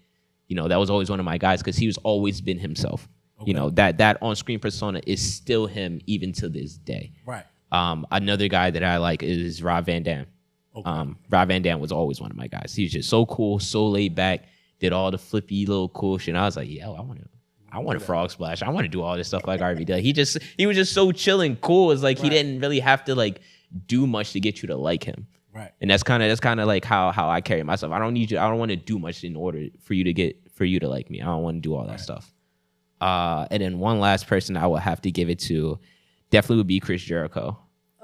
That was always one of my guys because he was always been himself. Okay. That on-screen persona is still him even to this day. Right. Another guy that I like is Rob Van Dam. Okay. Rob Van Dam was always one of my guys. He was just so cool, so laid back, did all the flippy little cool shit. And I was like, yeah, I want a frog splash. I want to do all this stuff like RV did. He was just so chill and cool. It's like he didn't really have to like do much to get you to like him. Right. And that's kind of like how I carry myself. I don't want to do much in order for you to like me. I don't want to do all that stuff. And then one last person I would have to give it to definitely would be Chris Jericho.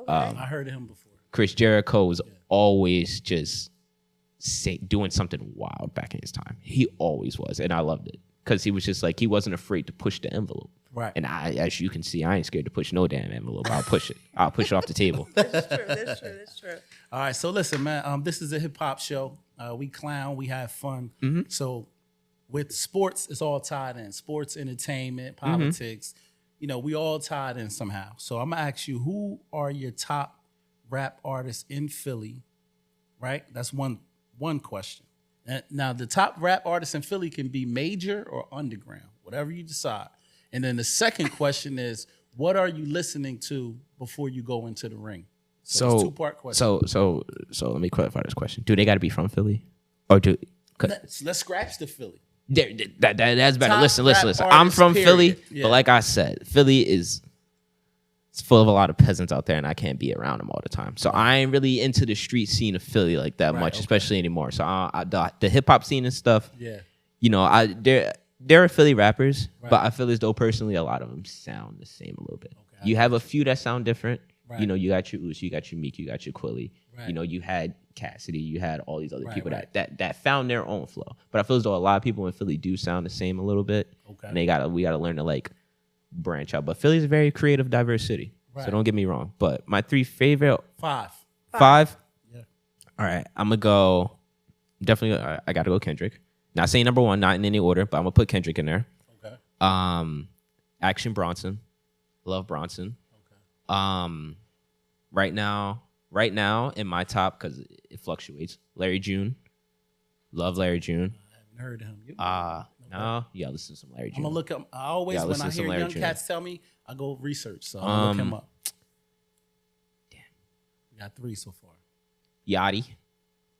I heard of him before. Chris Jericho was always just doing something wild back in his time. He always was, and I loved it because he was just like, he wasn't afraid to push the envelope. Right. And as you can see, I ain't scared to push no damn envelope. I'll push it. I'll push it off the table. That's true. All right, so listen, man. This is a hip hop show. We clown, we have fun. Mm-hmm. So with sports, it's all tied in. Sports, entertainment, politics. You know, we all tied in somehow. So I'm gonna ask you, who are your top rap artists in Philly? Right. That's one question. Now, the top rap artists in Philly can be major or underground, whatever you decide. And then the second question is, what are you listening to before you go into the ring? So it's a two-part question. So let me clarify this question. Do they got to be from Philly, or do? Let's scratch the Philly. That's better. Top Listen. rap I'm from artist, Philly, period. Yeah. but like I said, Philly is it's full of a lot of peasants out there, and I can't be around them all the time. So I ain't really into the street scene of Philly like that much, especially anymore. So the hip hop scene and stuff. Yeah. You know, there are Philly rappers, but I feel as though personally a lot of them sound the same a little bit. Okay, you have a few that sound different. Right. You know, you got your Uzi, you got your Meek, you got your Quilly. Right. You know, you had Cassidy, you had all these other people that found their own flow. But I feel as though a lot of people in Philly do sound the same a little bit. Okay. And we gotta learn to like branch out. But Philly's a very creative, diverse city. Right. So don't get me wrong. But my three favorite Five? Yeah. All right. I'm gonna go definitely I gotta go Kendrick. Not saying number one, not in any order, but I'm gonna put Kendrick in there. Okay. Action Bronson. Love Bronson. Right now in my top, because it fluctuates, Larry June. Love Larry June. I haven't heard of him. No, you gotta listen to some Larry June. I'm gonna look up. I always, when I hear young cats tell me, I go research. So I'm gonna look him up. Damn. We got 3 so far. Yachty.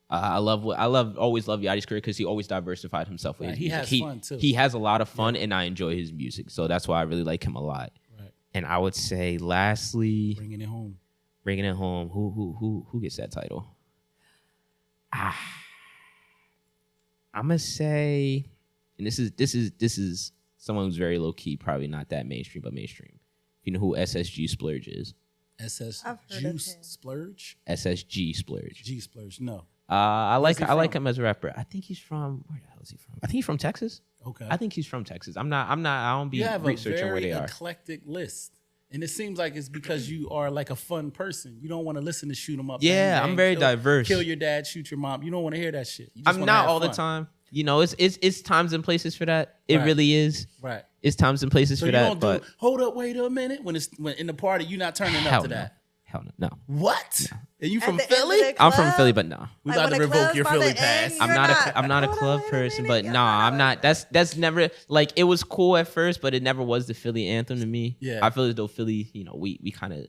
Always love Yachty's career because he always diversified himself with his music. He has fun too. He has a lot of fun, and I enjoy his music, so that's why I really like him a lot. Right. And I would say, lastly, bringing it home. Who gets that title? I'm gonna say, and this is someone who's very low key, probably not that mainstream, but mainstream. You know who SSG Splurge is? Juice Splurge? SSG Splurge. G Splurge, no. I like him as a rapper. I think he's from, where the hell is he from? I think he's from Texas. Okay. I think he's from Texas. I don't be researching where they are. You have a very eclectic list. And it seems like it's because you are like a fun person. You don't want to listen to shoot 'em up. Yeah, I'm very diverse. Kill your dad, shoot your mom. You don't want to hear that shit. I'm not all the time. You know, it's times and places for that. It really is. Right. It's times and places for that. But hold up, wait a minute. When in the party, you're not turning up to that. Hell no. What? No. Are you from Philly? I'm from Philly, but no. We about to revoke your Philly pass. I'm not a club person, but no, I'm not. That's never like, it was cool at first, but it never was the Philly anthem to me. Yeah. I feel as though Philly, you know, we kind of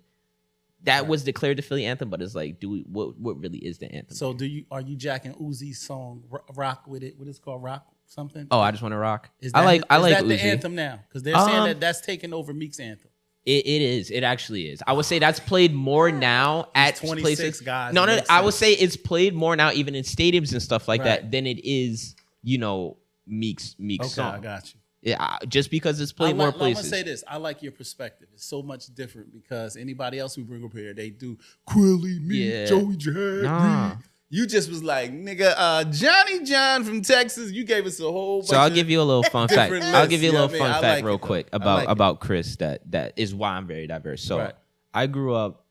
that was declared the Philly anthem, but it's like, what really is the anthem? So are you jacking Uzi's song Rock with it? What is it called? Rock something? Oh, I just want to rock. I like Uzi. The anthem now? Because they're saying that's taking over Meek's anthem. It is. It actually is. I would say that's played more now at 26 places. Guys. No. I would say it's played more now, even in stadiums and stuff like that, than it is, you know, Meek's song. I got you. Yeah, just because it's played more places. I'm gonna say this. I like your perspective. It's so much different because anybody else we bring up here, they do Quilly, Meek, Joey Jad. You just was like, nigga, Johnny John from Texas. You gave us a whole bunch. So I'll give you a little fun fact. I'll give you a little fun fact real quick about Chris. That is why I'm very diverse. So I grew up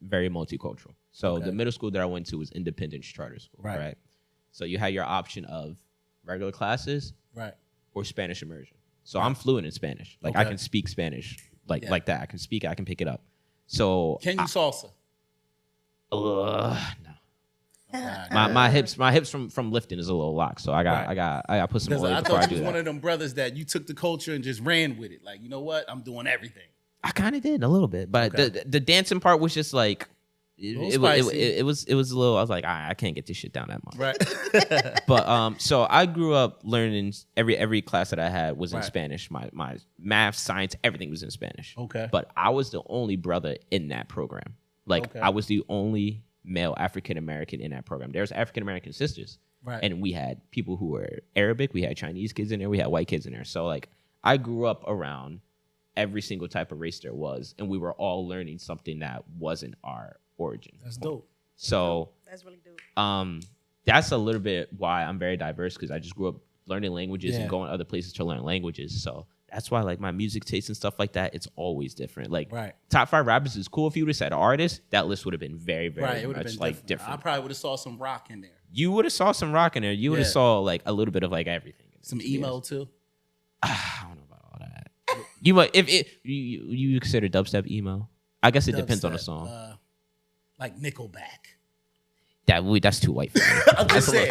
very multicultural. So the middle school that I went to was Independence Charter School. Right. So you had your option of regular classes, or Spanish immersion. So I'm fluent in Spanish. Like I can speak Spanish like that. I can speak. I can pick it up. So can you salsa? No. My hips from lifting is a little locked, so I got put some oil before I do that. I thought you was one of them brothers that you took the culture and just ran with it. Like, you know what? I'm doing everything. I kind of did a little bit, but the dancing part was just like it was a little. I was like, I can't get this shit down that much. Right. But so I grew up learning every class that I had was in Spanish. My math, science, everything was in Spanish. Okay. But I was the only brother in that program. Like I was the only male African American in that program. There's African American sisters, and we had people who were Arabic. We had Chinese kids in there. We had white kids in there. So like I grew up around every single type of race there was, and we were all learning something that wasn't our origin. That's dope. So that's really dope. That's a little bit why I'm very diverse, because I just grew up learning languages and going other places to learn languages. So that's why like my music taste and stuff like that, it's always different. Like top 5 rappers is cool. If you would have said artist, that list would have been very, very much like different. I probably would have saw some rock in there. You would have saw some rock in there. You would have saw like a little bit of like everything. Some emo too. I don't know about all that. You might if you consider dubstep emo. I guess it depends on the song. Like Nickelback. That's too white for me. I'm just saying.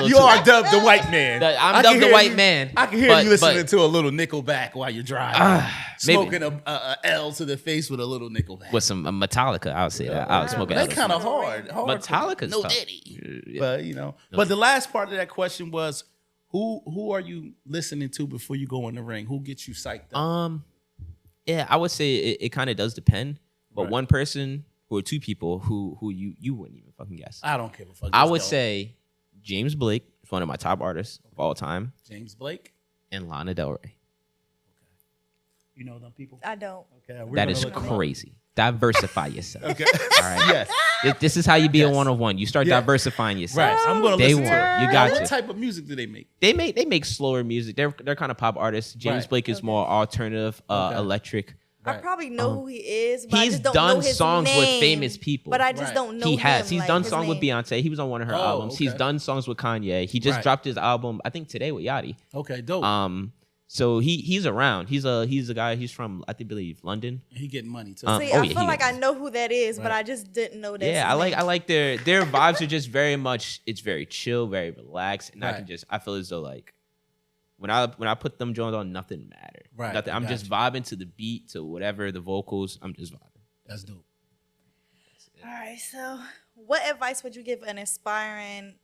You are dubbed the white man. I'm dubbed the white man. I can hear you listening to a little Nickelback while you're driving. Smoking a L to the face with a little Nickelback. With some Metallica, I would say that. I was smoking. That's kind of hard. Metallica's no tough. Diddy. But But the last part of that question was, who are you listening to before you go in the ring? Who gets you psyched up? Yeah, I would say it kind of does depend. But one person or two people who you wouldn't even fucking guess. I don't give a fuck. I would say James Blake is one of my top artists of all time. James Blake and Lana Del Rey. Okay. You know them people? I don't. Okay. That is crazy. Diversify yourself. Okay. All right. Yes. This is how you be a one-on-one. You start diversifying yourself. Right. I'm gonna listen to it. You got What type of music do they make? They make slower music. They're kind of pop artists. James Blake is more alternative, electric. I probably know who he is, but I he's just don't done know his songs name, with famous people. But I just don't know He has. him, He's done songs with Beyonce. He was on one of her albums. Okay. He's done songs with Kanye. He just dropped his album, I think today, with Yachty. Okay, dope. So he's around. He's a guy. He's from I believe London. He getting money too. See, I feel like I know who that is, but I just didn't know that. Yeah, I like their vibes are just very much. It's very chill, very relaxed, and I feel as though like when I put them joints on, nothing mattered. Right. Nothing. I'm just vibing to the beat, to whatever the vocals. I'm just vibing. That's dope. All right. So, what advice would you give an aspiring,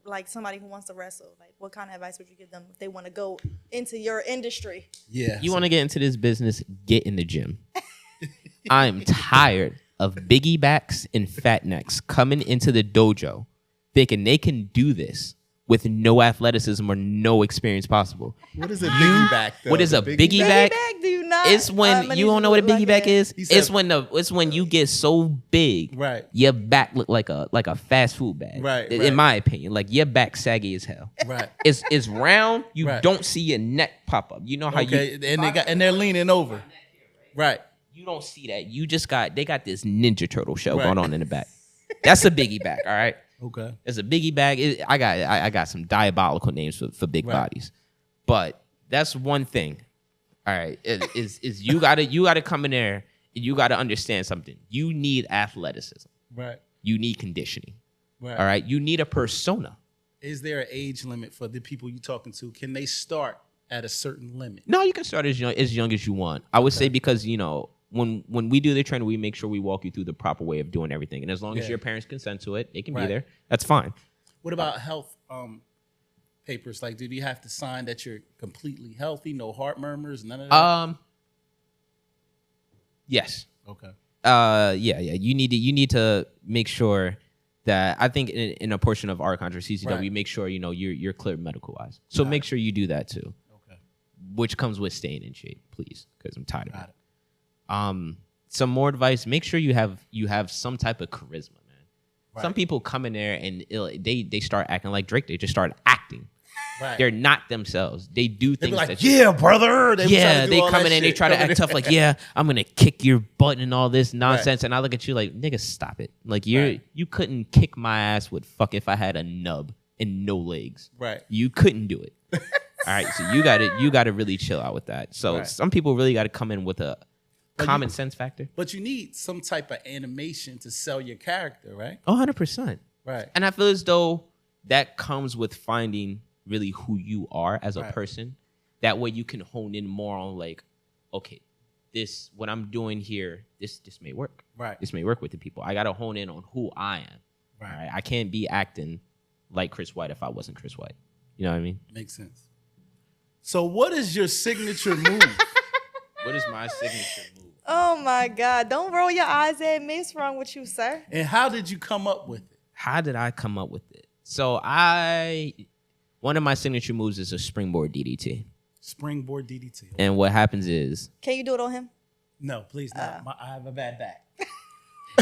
like somebody who wants to wrestle? Like, what kind of advice would you give them if they want to go into your industry? Yeah. You want to get into this business? Get in the gym. I'm tired of biggie backs and fat necks coming into the dojo thinking they can do this with no athleticism or no experience possible. What is a biggie back? Though? What is a biggie back? Do you not? It's when you don't know what a biggie back is. It's when you get so big, right? Your back look like a fast food bag, right? In my opinion, like your back saggy as hell, right? It's round. You don't see your neck pop up. You know how they're leaning over, right? You don't see that. You just they got this Ninja Turtle show going on in the back. That's a biggie back, all right. Okay. It's a biggie bag. I got some diabolical names for big bodies, but that's one thing. All right, is you gotta come in there and you gotta understand something. You need athleticism. Right. You need conditioning. Right. All right. You need a persona. Is there an age limit for the people you're talking to? Can they start at a certain limit? No, you can start as young as you want. I would say because when we do the training, we make sure we walk you through the proper way of doing everything. And as long as your parents consent to it, they can be there. That's fine. What about health papers? Like, do you have to sign that you're completely healthy, no heart murmurs, none of that? Yes. Okay. Yeah. You need to make sure that I think in a portion of our contract, CCW, make sure you're clear medical wise. So make sure you do that too. Okay. Which comes with staying in shape, please, because I'm tired of it. Some more advice: make sure you have some type of charisma, man. Right. Some people come in there and they start acting like Drake. They just start acting. Right. They're not themselves. They do things like, that yeah, brother. They come in and they try to act tough, like, yeah, I'm gonna kick your butt and all this nonsense. Right. And I look at you like, nigga, stop it. Like you couldn't kick my ass with fuck if I had a nub and no legs. Right. You couldn't do it. All right. So you gotta really chill out with that. So some people really gotta come in with a common sense factor. But you need some type of animation to sell your character, right? 100%. Right. And I feel as though that comes with finding really who you are as a person. That way you can hone in more on like, okay, what I'm doing here, this may work. Right. This may work with the people. I got to hone in on who I am. Right. I can't be acting like Chris White if I wasn't Chris White. You know what I mean? Makes sense. So what is your signature move? What is my signature move? Oh my God. Don't roll your eyes at me. What's wrong with you, sir? And how did you come up with it? How did I come up with it? So one of my signature moves is a springboard DDT. Springboard DDT. And what happens is, Can you do it on him? No, please not. I have a bad back.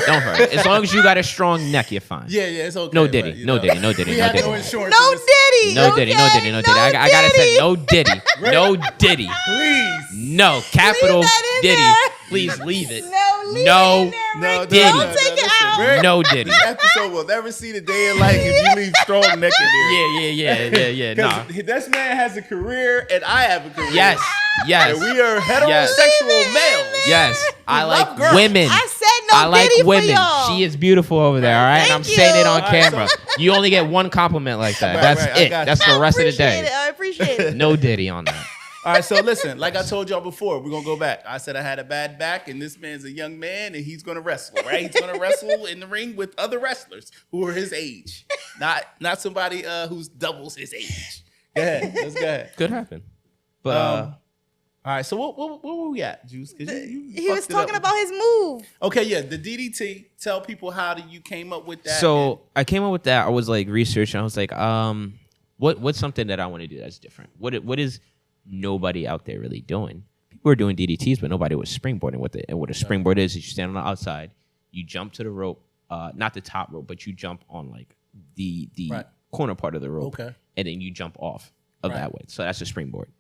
don't hurt. As long as you got a strong neck, you're fine. Yeah, it's okay. No Diddy, no Diddy, no Diddy, We no have no Diddy. insurance. No in this- Diddy. No Diddy, no Diddy, no Diddy. I gotta say, no Diddy, no Diddy. Please. No, capital that in Diddy. there. Please leave it. No, leave No, it in there, No, Rick. Diddy. Don't take it listen, out. Rick, No Diddy. This episode will never see the day in life if you leave strong neck in there. Yeah. Nah. Because this man has a career and I have a career. Yes. And we are heterosexual males. Yes. I love like girls. women. I said no I like Diddy for women. y'all. She is beautiful over there, all right? And I'm Thank saying it you. on All right, camera. You only get one compliment like that. Right, That's right, I it. got That's you. the rest of the day. I appreciate it. No Diddy on that. All right, so listen, like I told y'all before, we're going to go back. I said I had a bad back, and this man's a young man, and he's going to wrestle, right? He's going to wrestle in the ring with other wrestlers who are his age, not somebody who's doubles his age. Go ahead. Let's go ahead. Could happen. But All right, so where were we at, Juice? 'Cause you He was fucked it talking up. about his move. Okay, yeah, the DDT. Tell people how you came up with that. so I came up with that. I was like researching. I was like, what's something that I want to do that's different? What is nobody out there really doing? People are doing DDTs, but nobody was springboarding with it. And what a springboard is you stand on the outside, you jump to the rope, not the top rope, but you jump on like the Right. corner part of the rope, Okay. and then you jump off of Right. that way. So that's a springboard.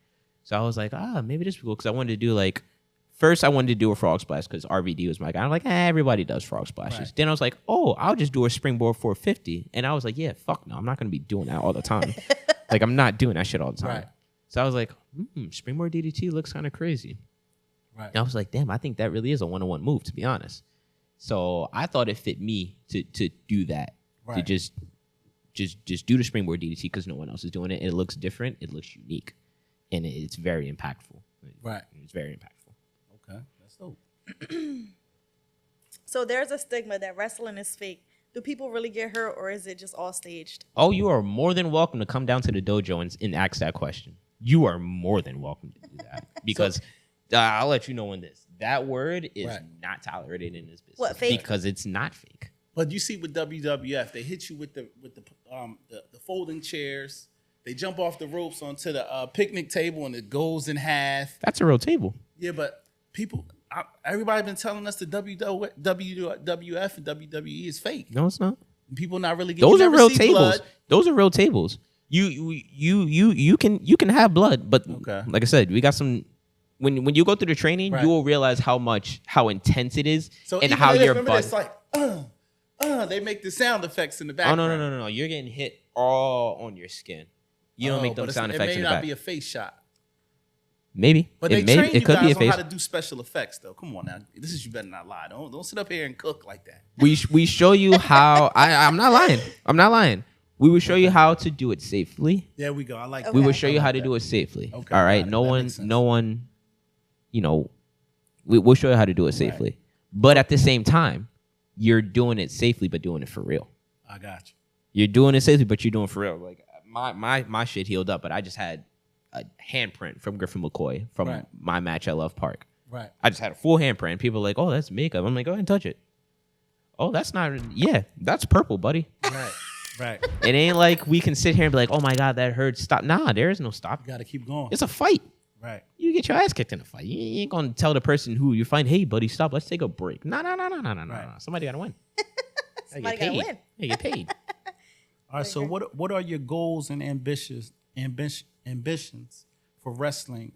So I was like, maybe this would be cool because I wanted to do like. First, I wanted to do a frog splash because RVD was my guy. I'm like, everybody does frog splashes. Right. Then I was like, I'll just do a springboard 450. And I was like, yeah, fuck no. I'm not going to be doing that all the time. Like, I'm not doing that shit all the time. Right. So I was like, springboard DDT looks kind of crazy. Right. And I was like, damn, I think that really is a one-on-one move, to be honest. So I thought it fit me to do that. Right. To just do the springboard DDT because no one else is doing it. It looks different. It looks unique. And it's very impactful. Right. It's very impactful. Okay, that's dope. So there's a stigma that wrestling is fake. Do people really get hurt, or is it just all staged? Oh, you are more than welcome to come down to the dojo and ask that question. You are more than welcome to do that because I'll let you know when that word is Right. not tolerated in this business. What, fake? Because it's not fake. But you see with WWF, they hit you with the folding chairs. They jump off the ropes onto the picnic table and it goes in half. That's a real table. Yeah, but everybody been telling us the WWF and WWE is fake. No, it's not. People not really getting. Those you are never real see tables. blood. Those are real tables. You can have blood, but Okay. like I said, we got some. When you go through the training, Right. you will realize how intense it is So and even how if- your remember body. it's like they make the sound effects in the Oh background. no! You're getting hit all on your skin. You don't make but those sound it effects may in the not back. be a face shot. Maybe, But they it train you could guys be a on face. how to do special effects, though. Come on now, this is you better not lie. Don't sit up here and cook like that. We show you how. I'm not lying. I'm not lying. We will show you how to do it safely. There we go. I like. Okay. We will that. show I you like how to that. do it safely. Okay, All right. got it. No That one. makes sense. No one. You know, we'll show you how to do it safely. But at the same time, you're doing it safely, but doing it for real. I got you. You're doing it safely, but you're doing it for real. Like my shit healed up, but I just had a handprint from Griffin McCoy from Right. my match at Love Park. Right. I just had a full handprint. People are like, oh, that's makeup. I'm like, go ahead and touch it. Oh, that's not. Yeah, that's purple, buddy. Right. Right. It ain't like we can sit here and be like, oh my God, that hurts. Stop. Nah, there is no stop. You got to keep going. It's a fight. Right. You get your ass kicked in a fight. You ain't gonna tell the person who you find, hey, buddy, stop. Let's take a break. No. Right. Somebody gotta win. Somebody gotta win. They get paid. All right. So what are your goals and ambitions for wrestling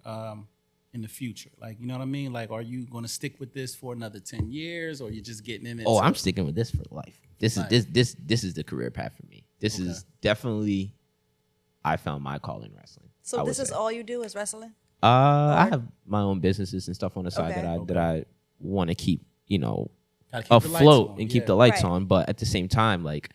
in the future? Like, you know what I mean? Like, are you going to stick with this for another 10 years, or you're just getting in it? Oh, I'm sticking with this for life. This Life. is this is the career path for me. This Okay. is definitely. I found my call in wrestling. I So would this is say. all you do is wrestling? I have my own businesses and stuff on the side Okay. that I want to keep, Gotta keep the lights afloat on, and keep yeah. the lights Right. on. But at the same time, like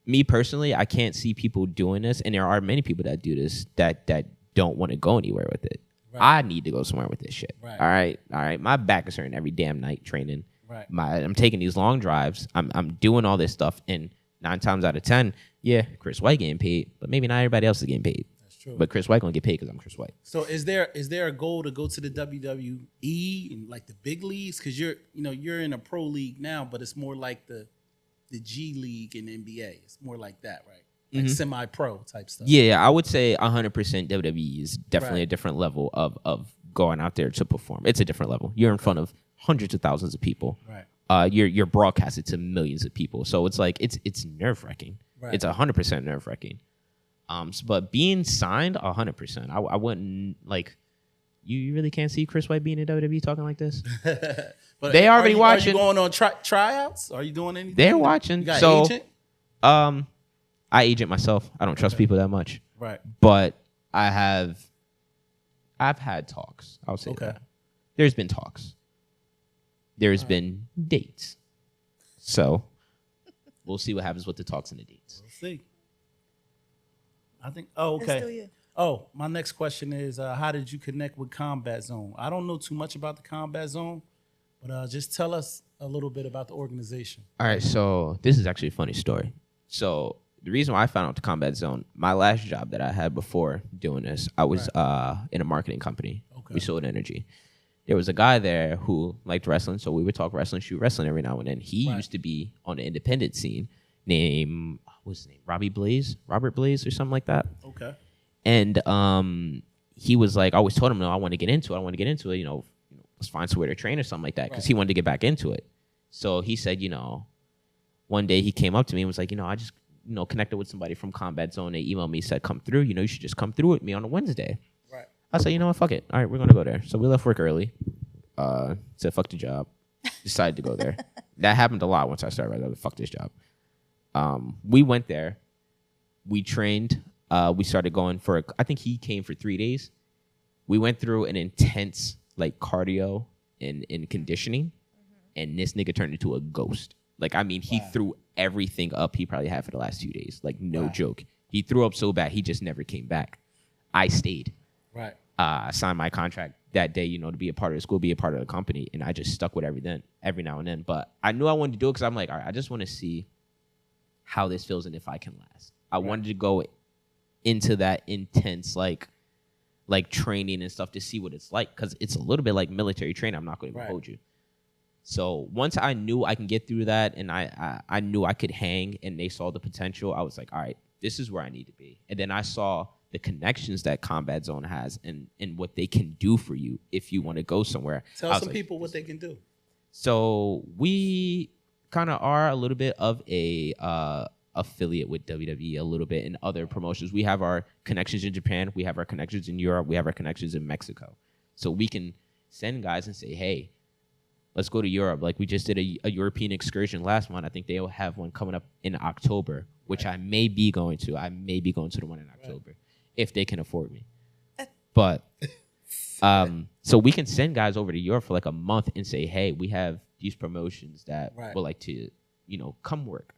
me personally, I can't see people doing this, and there are many people that do this that don't want to go anywhere with it. Right. I need to go somewhere with this shit. Right. All right. My back is hurting every damn night training. Right. I'm taking these long drives. I'm doing all this stuff, and 9 times out of 10, yeah, Chris White getting paid, but maybe not everybody else is getting paid. That's true. But Chris White gonna get paid because I'm Chris White. So is there a goal to go to the WWE and like the big leagues? Because you're in a pro league now, but it's more like the G League and NBA. It's more like that, right? like semi-pro type stuff. Yeah, I would say 100% WWE is definitely a different level of going out there to perform. It's a different level. You're in front of hundreds of thousands of people. Right. You're broadcasted to millions of people. So it's like it's nerve-wracking. Right. It's 100% nerve-wracking. But being signed 100%. I wouldn't like. You really can't see Chris White being in WWE talking like this. But they already watching. Are you going on tryouts? Are you doing anything? They're watching. You got so, agent? I agent myself. I don't trust people that much. Right. But I've had talks. I'll say that. There's been talks. There's been dates. So we'll see what happens with the talks and the dates. We'll see. I think. Oh, okay. Oh, my next question is, how did you connect with Combat Zone? I don't know too much about the Combat Zone, but just tell us a little bit about the organization. All right, so this is actually a funny story. So the reason why I found out the Combat Zone, my last job that I had before doing this, I was in a marketing company. Okay. We sold energy. There was a guy there who liked wrestling, so we would talk wrestling, shoot wrestling every now and then. He used to be on the independent scene named, what's his name, Robert Blaze or something like that. Okay. And he was like, I always told him, no, I want to get into it. You know, let's find somewhere to train or something like that, because he wanted to get back into it. So he said, one day he came up to me and was like, I just, connected with somebody from Combat Zone. They emailed me, said, come through. You should just come through with me on a Wednesday. Right. I said, you know what, fuck it. All right, we're going to go there. So we left work early. Said, fuck the job. Decided to go there. That happened a lot once I started. I was like, fuck this job. We went there. We trained. We started going for, I think he came for 3 days. We went through an intense like cardio and conditioning, and this nigga turned into a ghost. Like, I mean, he threw everything up he probably had for the last 2 days. Like, no joke. He threw up so bad, he just never came back. I stayed. Right. I signed my contract that day, to be a part of the school, be a part of the company, and I just stuck with every now and then. But I knew I wanted to do it because I'm like, all right, I just want to see how this feels and if I can last. I wanted to go into that intense like training and stuff to see what it's like, because it's a little bit like military training. I'm not going to hold you. So once I knew I can get through that, and I knew I could hang, and they saw the potential, I was like, all right, this is where I need to be. And then I saw the connections that Combat Zone has and what they can do for you if you want to go somewhere. Tell some people what they can do. So we kind of are a little bit of a affiliate with WWE a little bit and other promotions. We have our connections in Japan. We have our connections in Europe. We have our connections in Mexico. So we can send guys and say, hey, let's go to Europe. Like, we just did a European excursion last month. I think they'll have one coming up in October, which I may be going to. I may be going to the one in October if they can afford me. But so we can send guys over to Europe for like a month and say, hey, we have these promotions that would like to, come work.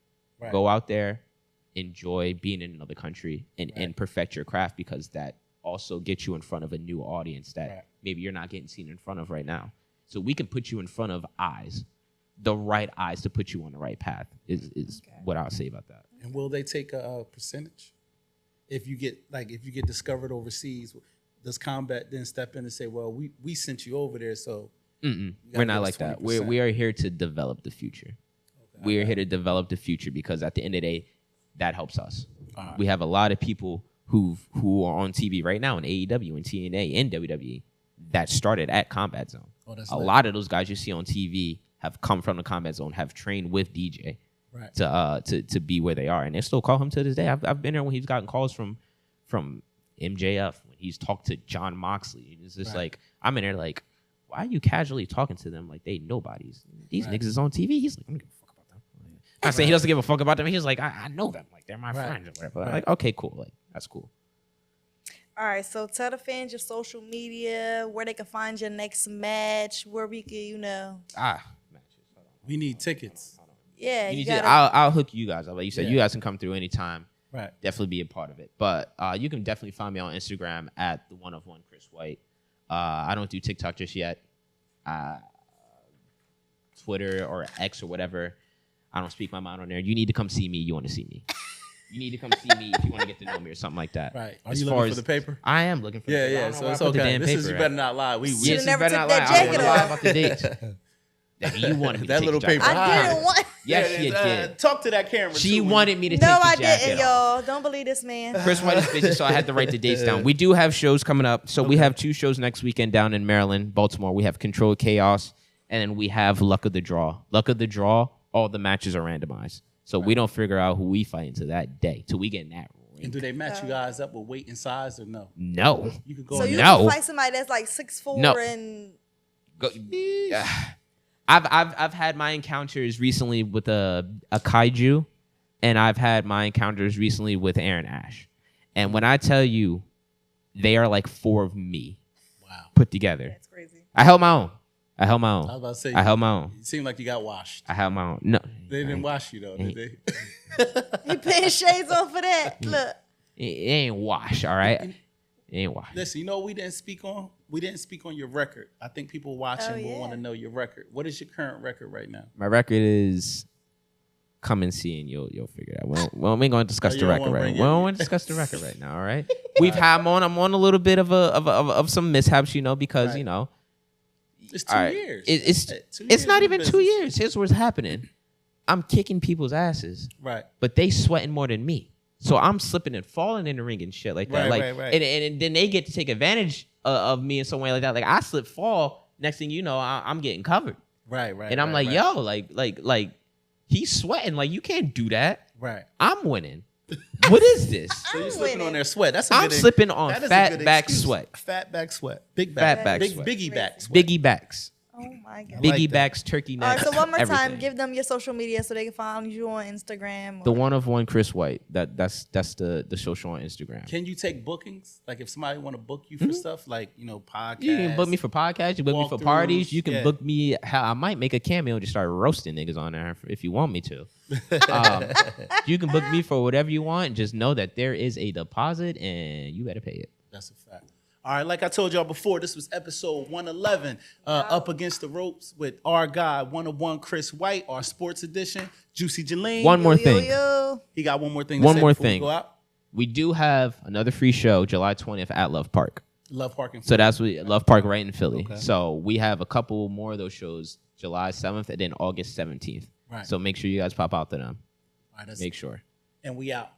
Go out there, enjoy being in another country, and perfect your craft, because that also gets you in front of a new audience that maybe you're not getting seen in front of right now. So we can put you in front of eyes, the right eyes to put you on the right path is what I'll say about that. And will they take a percentage? If you get discovered overseas, does Combat then step in and say, well, we sent you over there, so we're not like 20%. That. We are here to develop the future. We are here to develop the future, because at the end of the day, that helps us. We have a lot of people who are on TV right now in AEW and TNA and WWE that started at Combat Zone. A lot of those guys you see on TV have come from the Combat Zone, have trained with DJ to be where they are, and they still call him to this day. I've been there when he's gotten calls from MJF, when he's talked to John Moxley. It's just like, I'm in there like, why are you casually talking to them like they nobodies? These niggas is on TV. He's like, I don't give a fuck about them. I'm saying he doesn't give a fuck about them. He's like, I know them. Like, they're my friends or whatever. Like, okay, cool. Like, that's cool. All right, so tell the fans your social media, where they can find your next match, where we can, matches. Hold on. We need tickets. Hold on. Yeah, I'll hook you guys up. Like you said, you guys can come through anytime. Right. Definitely be a part of it. But you can definitely find me on Instagram at the one of one Chris White. I don't do TikTok just yet. Twitter or X or whatever. I don't speak my mind on there. You need to come see me. You want to see me. You need to come see me if you want to get to know me or something like that. Right. Are you looking for the paper? I am looking for the paper. Yeah. So it's okay. You better not lie. We should have never took that jacket off. About the dates. You wanted me to That take little the jacket paper. off. I didn't want. Yes, Yeah, she did. Talk to that camera. She too, wanted me to No, take I the jacket didn't, off. y'all. Don't believe this man. Chris White is busy, so I had to write the dates down. We do have shows coming up. So we have 2 shows next weekend down in Maryland, Baltimore. We have Controlled Chaos, and then we have Luck of the Draw. Luck of the Draw, all the matches are randomized. So we don't figure out who we fight until that day, till we get in that ring. And do they match you guys up with weight and size or no? No. You could go. So in you there. can fight somebody that's like 6'4" No. and Go, I've had my encounters recently with a kaiju, and I've had my encounters recently with Aaron Ash. And when I tell you, they are like 4 of me put together. that's crazy. I held my own. I was about to say. I held my own. It seemed like you got washed. I held my own. No. They didn't wash you though, did they? He putting shades on for that. Look. It ain't wash, all right? It ain't wash. Listen, you know what we didn't speak on? We didn't speak on your record. I think people watching will want to know your record. What is your current record right now? My record is come and see, and you'll figure it out. We ain't going to discuss the record right now. We don't want to discuss the record right now, all right? I'm on a little bit of some mishaps, because, It's 2 years. It's not even 2 years. Here's what's happening. I'm kicking people's asses. Right. But they sweating more than me. So I'm slipping and falling in the ring and shit like that. Right. And then they get to take advantage of me in some way like that. Like I slip, fall. Next thing you know, I'm getting covered. Right. And I'm like, yo, like he's sweating. Like you can't do that. Right. I'm winning. What is this? So you're slipping on their sweat. I'm slipping on fat back sweat. Fat back sweat. Big Fat back. back Big, sweat. Biggie back sweat. Biggie backs. Oh my God. Biggie backs, turkey All right, necks. so one more time, everything. give them your social media so they can find you on Instagram. The one of one Chris White. That's the social on Instagram. Can you take bookings? Like if somebody want to book you for stuff like, podcasts. You can book me for podcasts. You book me for parties. You can book me. I might make a cameo and just start roasting niggas on there if you want me to. You can book me for whatever you want. Just know that there is a deposit and you better pay it. That's a fact. All right, like I told y'all before, this was episode 111, Up Against the Ropes with our guy, one-of-one Chris White, our sports edition, Juicy Jaleen. One more thing. He got one more thing to say before we go out. We do have another free show July 20th at Love Park. Love Park in Philly. So that's Love Park right in Philly. Okay. So we have a couple more of those shows, July 7th and then August 17th. Right. So make sure you guys pop out to them. All right, make sure. And we out.